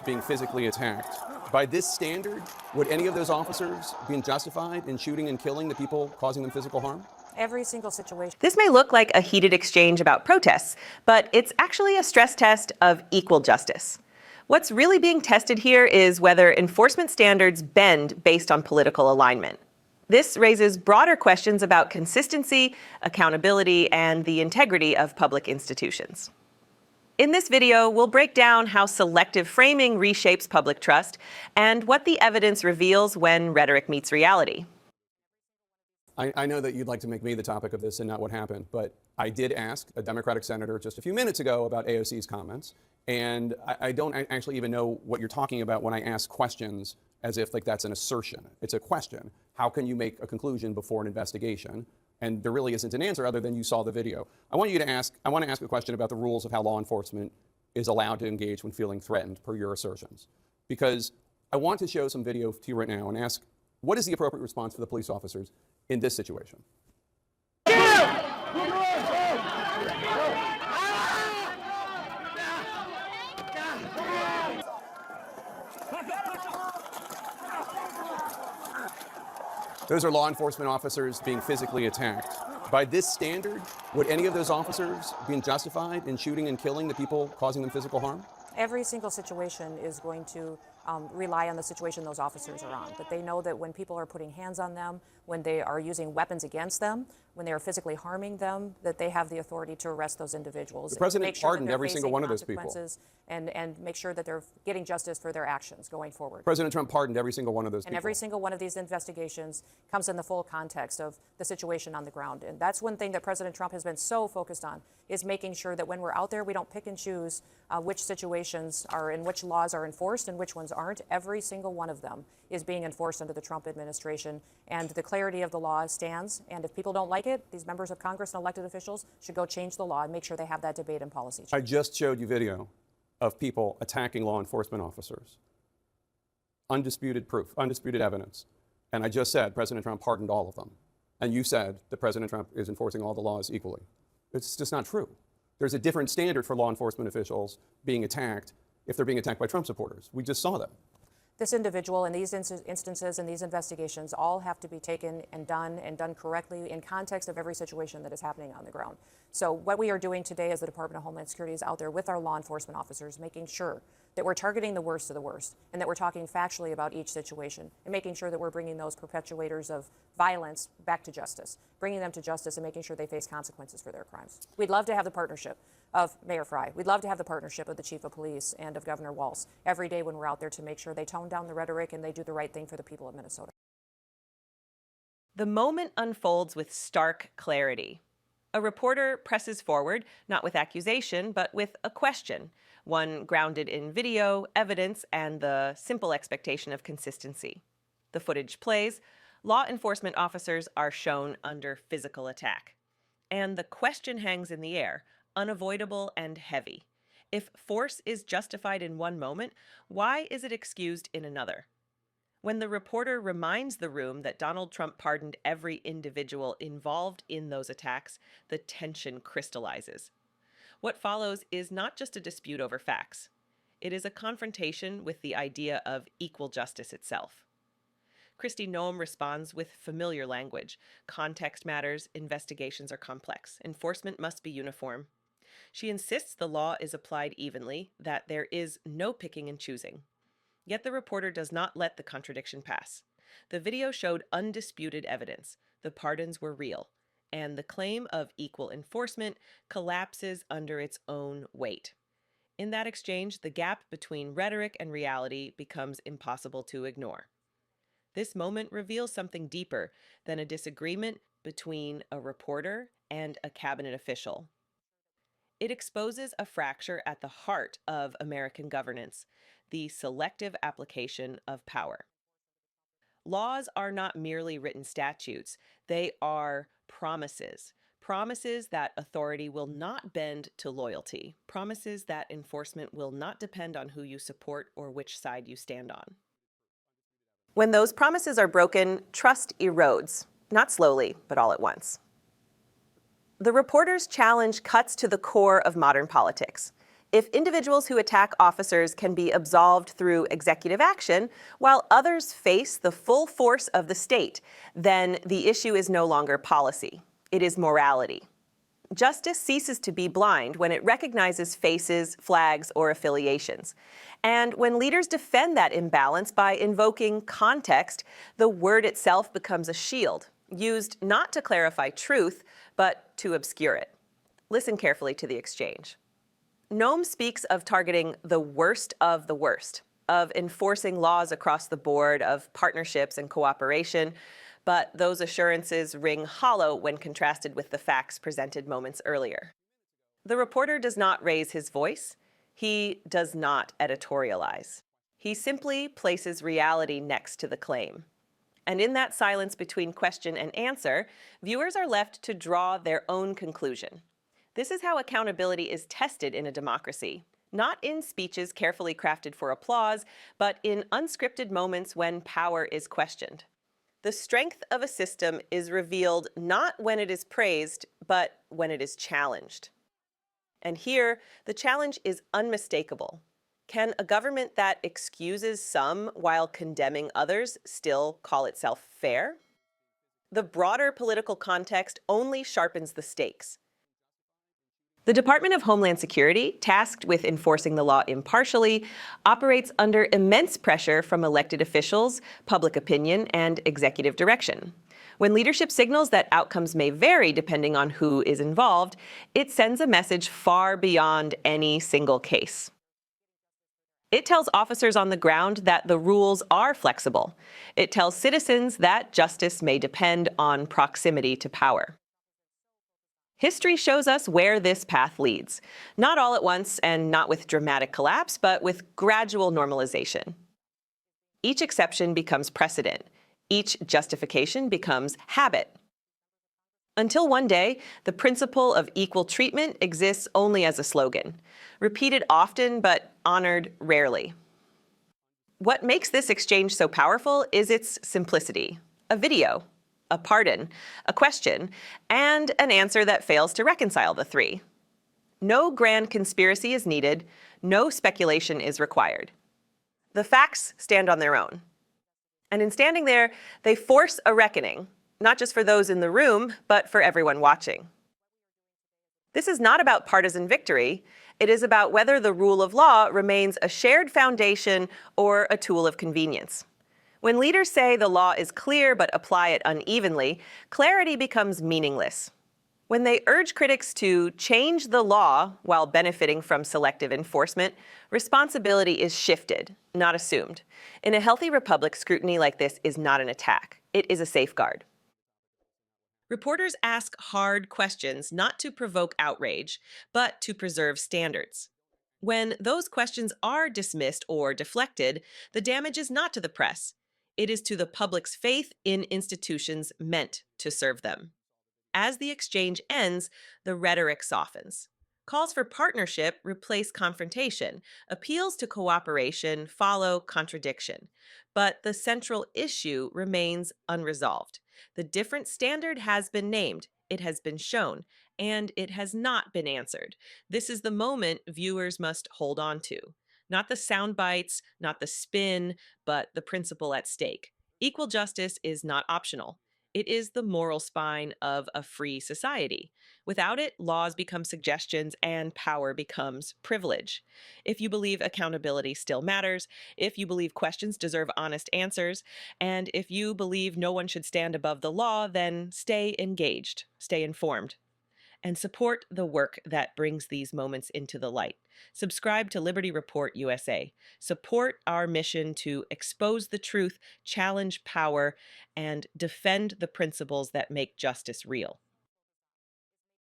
being physically attacked. By this standard, would any of those officers be justified in shooting and killing the people causing them physical harm? Every single situation. This may look like a heated exchange about protests, but it's actually a stress test of equal justice. What's really being tested here is whether enforcement standards bend based on political alignment. This raises broader questions about consistency, accountability, and the integrity of public institutions. In this video, we'll break down how selective framing reshapes public trust and what the evidence reveals when rhetoric meets reality. I know that you'd like to make me the topic of this and not what happened, but I did ask a Democratic senator just a few minutes ago about AOC's comments, and I don't actually even know what you're talking about when I ask questions as if like that's an assertion. It's a question. How can you make a conclusion before an investigation? And there really isn't an answer other than you saw the video. I want to ask a question about the rules of how law enforcement is allowed to engage when feeling threatened, per your assertions. Because I want to show some video to you right now and ask, what is the appropriate response for the police officers in this situation? Those are law enforcement officers being physically attacked. By this standard, would any of those officers be justified in shooting and killing the people causing them physical harm? Every single situation is going to rely on the situation those officers are on. But they know that when people are putting hands on them, when they are using weapons against them, when they are physically harming them, that they have the authority to arrest those individuals. The president pardoned every single one of those people. And make sure that they're getting justice for their actions going forward. President Trump pardoned every single one of those people. And every single one of these investigations comes in the full context of the situation on the ground. And that's one thing that President Trump has been so focused on, is making sure that when we're out there, we don't pick and choose which situations are and which laws are enforced and which ones aren't. Every single one of them is being enforced under the Trump administration, and the clarity of the law stands. And if people don't like it, these members of Congress and elected officials should go change the law and make sure they have that debate and policy change. I just showed you video of people attacking law enforcement officers. Undisputed proof, undisputed evidence. And I just said President Trump pardoned all of them. And you said that President Trump is enforcing all the laws equally. It's just not true. There's a different standard for law enforcement officials being attacked if they're being attacked by Trump supporters. We just saw that. This individual and these instances and these investigations all have to be taken and done correctly in context of every situation that is happening on the ground. So what we are doing today as the Department of Homeland Security is out there with our law enforcement officers, making sure that we're targeting the worst of the worst and that we're talking factually about each situation and making sure that we're bringing those perpetuators of violence back to justice, bringing them to justice and making sure they face consequences for their crimes. We'd love to have the partnership of Mayor Frey. We'd love to have the partnership of the Chief of Police and of Governor Walz every day when we're out there to make sure they tone down the rhetoric and they do the right thing for the people of Minnesota. The moment unfolds with stark clarity. A reporter presses forward, not with accusation, but with a question, one grounded in video, evidence, and the simple expectation of consistency. The footage plays. Law enforcement officers are shown under physical attack. And the question hangs in the air, unavoidable and heavy. If force is justified in one moment, why is it excused in another? When the reporter reminds the room that Donald Trump pardoned every individual involved in those attacks, the tension crystallizes. What follows is not just a dispute over facts. It is a confrontation with the idea of equal justice itself. Kristi Noem responds with familiar language. Context matters, investigations are complex, enforcement must be uniform. She insists the law is applied evenly, that there is no picking and choosing. Yet the reporter does not let the contradiction pass. The video showed undisputed evidence. The pardons were real, and the claim of equal enforcement collapses under its own weight. In that exchange, the gap between rhetoric and reality becomes impossible to ignore. This moment reveals something deeper than a disagreement between a reporter and a cabinet official. It exposes a fracture at the heart of American governance, the selective application of power. Laws are not merely written statutes. They are promises. Promises that authority will not bend to loyalty. Promises that enforcement will not depend on who you support or which side you stand on. When those promises are broken, trust erodes, not slowly, but all at once. The reporter's challenge cuts to the core of modern politics. If individuals who attack officers can be absolved through executive action, while others face the full force of the state, then the issue is no longer policy. It is morality. Justice ceases to be blind when it recognizes faces, flags, or affiliations. And when leaders defend that imbalance by invoking context, the word itself becomes a shield, used not to clarify truth, but to obscure it. Listen carefully to the exchange. Noem speaks of targeting the worst, of enforcing laws across the board, of partnerships and cooperation, but those assurances ring hollow when contrasted with the facts presented moments earlier. The reporter does not raise his voice. He does not editorialize. He simply places reality next to the claim. And in that silence between question and answer, viewers are left to draw their own conclusion. This is how accountability is tested in a democracy, not in speeches carefully crafted for applause, but in unscripted moments when power is questioned. The strength of a system is revealed not when it is praised, but when it is challenged. And here, the challenge is unmistakable. Can a government that excuses some while condemning others still call itself fair? The broader political context only sharpens the stakes. The Department of Homeland Security, tasked with enforcing the law impartially, operates under immense pressure from elected officials, public opinion, and executive direction. When leadership signals that outcomes may vary depending on who is involved, it sends a message far beyond any single case. It tells officers on the ground that the rules are flexible. It tells citizens that justice may depend on proximity to power. History shows us where this path leads, not all at once and not with dramatic collapse, but with gradual normalization. Each exception becomes precedent. Each justification becomes habit. Until one day, the principle of equal treatment exists only as a slogan, repeated often but honored rarely. What makes this exchange so powerful is its simplicity. A video, a pardon, a question, and an answer that fails to reconcile the three. No grand conspiracy is needed, no speculation is required. The facts stand on their own. And in standing there, they force a reckoning, not just for those in the room, but for everyone watching. This is not about partisan victory. It is about whether the rule of law remains a shared foundation or a tool of convenience. When leaders say the law is clear but apply it unevenly, clarity becomes meaningless. When they urge critics to change the law while benefiting from selective enforcement, responsibility is shifted, not assumed. In a healthy republic, scrutiny like this is not an attack. It is a safeguard. Reporters ask hard questions not to provoke outrage, but to preserve standards. When those questions are dismissed or deflected, the damage is not to the press. It is to the public's faith in institutions meant to serve them. As the exchange ends, the rhetoric softens. Calls for partnership replace confrontation. Appeals to cooperation follow contradiction. But the central issue remains unresolved. The different standard has been named, it has been shown, and it has not been answered. This is the moment viewers must hold on to. Not the sound bites, not the spin, but the principle at stake. Equal justice is not optional. It is the moral spine of a free society. Without it, laws become suggestions and power becomes privilege. If you believe accountability still matters, if you believe questions deserve honest answers, and if you believe no one should stand above the law, then stay engaged, stay informed, and support the work that brings these moments into the light. Subscribe to Liberty Report USA. Support our mission to expose the truth, challenge power, and defend the principles that make justice real.